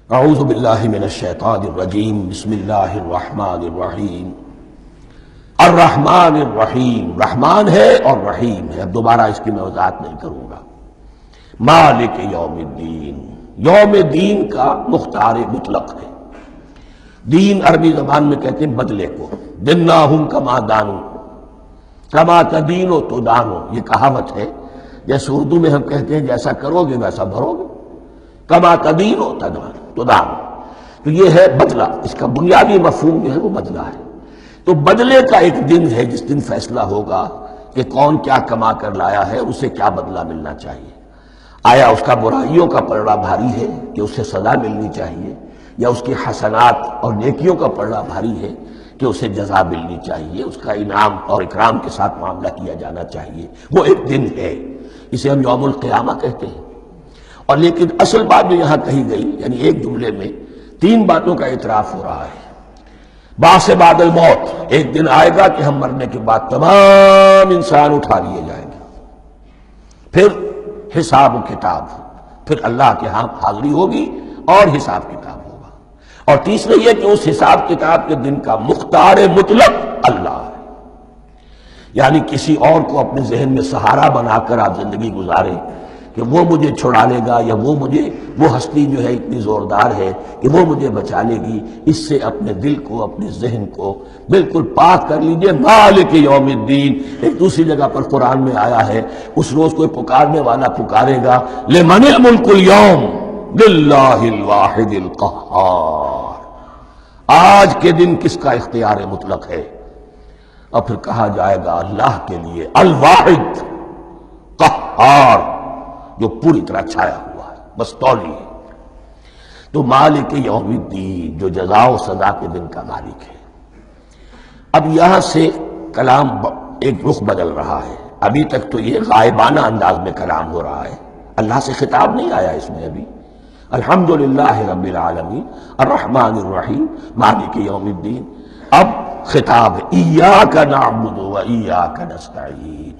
اعوذ باللہ من الشیطان الرجیم بسم اللہ الرحمن الرحیم الرحمن الرحیم، رحمان ہے اور رحیم ہے۔ اب دوبارہ اس کی میں وضاحت نہیں کروں گا۔ مالک یوم الدین، یوم دین کا مختار مطلق ہے۔ دین عربی زبان میں کہتے ہیں بدلے کو، دناہم کما دانو کما تدینو تو دانو، یہ کہاوت ہے۔ جیسے اردو میں ہم کہتے ہیں جیسا کرو گے ویسا بھرو گے، کما تدینو تو دانو، تو یہ ہے بدلہ۔ اس کا بنیادی مفہوم جو ہے وہ بدلہ ہے۔ تو بدلے کا ایک دن ہے جس دن فیصلہ ہوگا کہ کون کیا کما کر لایا ہے، اسے کیا بدلہ ملنا چاہیے۔ آیا اس کا برائیوں کا پلڑا بھاری ہے کہ اسے سزا ملنی چاہیے، یا اس کی حسنات اور نیکیوں کا پلڑا بھاری ہے کہ اسے جزا ملنی چاہیے، اس کا انعام اور اکرام کے ساتھ معاملہ کیا جانا چاہیے۔ وہ ایک دن ہے، اسے ہم یوم القیامہ کہتے ہیں۔ اور لیکن اصل بات جو یہاں کہی گئی، یعنی ایک جملے میں تین باتوں کا اعتراف ہو رہا ہے۔ بعث بعد الموت، ایک دن آئے گا کہ ہم مرنے کے بعد تمام انسان اٹھا لیے جائیں گے۔ پھر حساب و کتاب، پھر اللہ کے ہاں حاضری ہوگی اور حساب کتاب ہوگا۔ اور تیسرے یہ کہ اس حساب کتاب کے دن کا مختار مطلق اللہ ہے، یعنی کسی اور کو اپنے ذہن میں سہارا بنا کر آپ زندگی گزاریں کہ وہ مجھے چھڑا لے گا، یا وہ ہستی جو ہے اتنی زوردار ہے کہ وہ مجھے بچا لے گی، اس سے اپنے دل کو، اپنے ذہن کو بالکل پاک کر لیجئے۔ مالک یوم الدین، ایک دوسری جگہ پر قرآن میں آیا ہے، اس روز کوئی پکارنے والا پکارے گا لمن الملک اليوم للہ الواحد القہار، آج کے دن کس کا اختیار مطلق ہے؟ اور پھر کہا جائے گا اللہ کے لیے الواحد قہار، جو پوری طرح چھایا ہوا ہے، بس تولی ہے۔ تو مالک یوم الدین، جو جزا و سزا کے دن کا مالک ہے۔ اب یہاں سے کلام ایک رخ بدل رہا ہے۔ ابھی تک تو یہ غائبانہ انداز میں کلام ہو رہا ہے، اللہ سے خطاب نہیں آیا اس میں ابھی۔ الحمدللہ رب العالمین الرحمن الرحیم مالک یوم الدین۔ اب خطاب ہے ایاک نعبد و ایاک نستعین،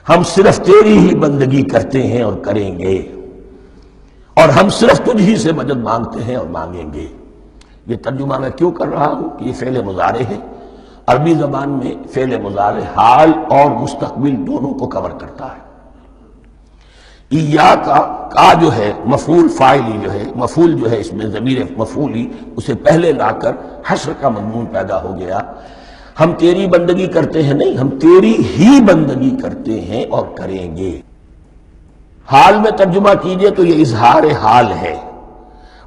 ہم صرف تیری ہی بندگی کرتے ہیں اور کریں گے، اور ہم صرف تجھ ہی سے مدد مانگتے ہیں اور مانگیں گے۔ یہ ترجمہ میں کیوں کر رہا ہوں کہ یہ فعل مضارع ہے۔ عربی زبان میں فعل مضارع حال اور مستقبل دونوں کو کور کرتا ہے۔ ایاک کا جو ہے مفعول فاعلی جو ہے، مفعول جو ہے اس میں ضمیر مفعولی، اسے پہلے لا کر حشر کا مضمون پیدا ہو گیا۔ ہم تیری بندگی کرتے ہیں نہیں، ہم تیری ہی بندگی کرتے ہیں اور کریں گے۔ حال میں ترجمہ کیجئے تو یہ اظہار حال ہے،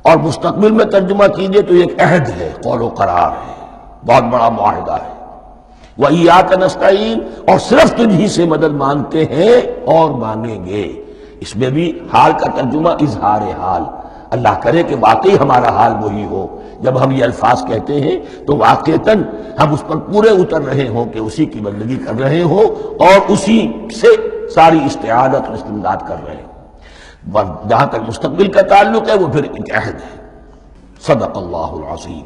اور مستقبل میں ترجمہ کیجئے تو یہ ایک عہد ہے، قول و قرار ہے، بہت بڑا معاہدہ ہے۔ وَإِيَّاكَ نَسْتَعِينُ، اور صرف تجھ ہی سے مدد مانگتے ہیں اور مانگیں گے۔ اس میں بھی حال کا ترجمہ اظہار حال، اللہ کرے کہ واقعی ہمارا حال وہی ہو۔ جب ہم یہ الفاظ کہتے ہیں تو واقعتاً ہم اس پر پورے اتر رہے ہوں کہ اسی کی بندگی کر رہے ہوں اور اسی سے ساری استعانت اور استمداد کر رہے ہیں۔ جہاں تک مستقبل کا تعلق ہے وہ پھر ایک عہد ہے۔ صدق اللہ العظیم۔